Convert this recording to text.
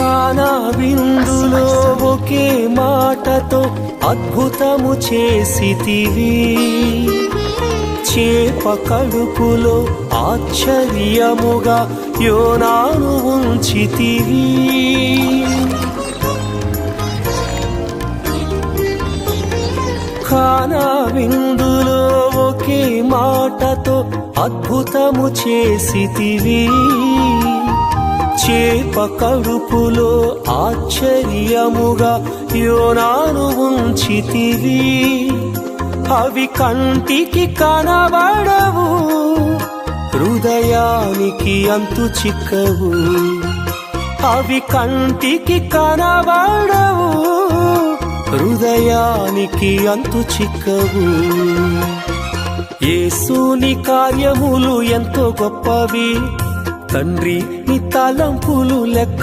కానా విందులో ఒకే మాటతో అద్భుతము చేసితివి, చేప కడుపులో ఆశ్చర్యముగా యోనాను ఉంచితివి. కానా విందులో ఒకే మాటతో అద్భుతము చేసితివి, చేప కడుపులో ఆశ్చర్యముగా యోనాను ఉంచితివి. అవి కంటికి కనబడవు, హృదయానికి అంతు చిక్కవు. అవి కంటికి కనబడవు, హృదయానికి అంతు చిక్కవు. యేసుని కార్యములు ఎంతో గొప్పవి, తండ్రి నీ తలంపులు లెక్క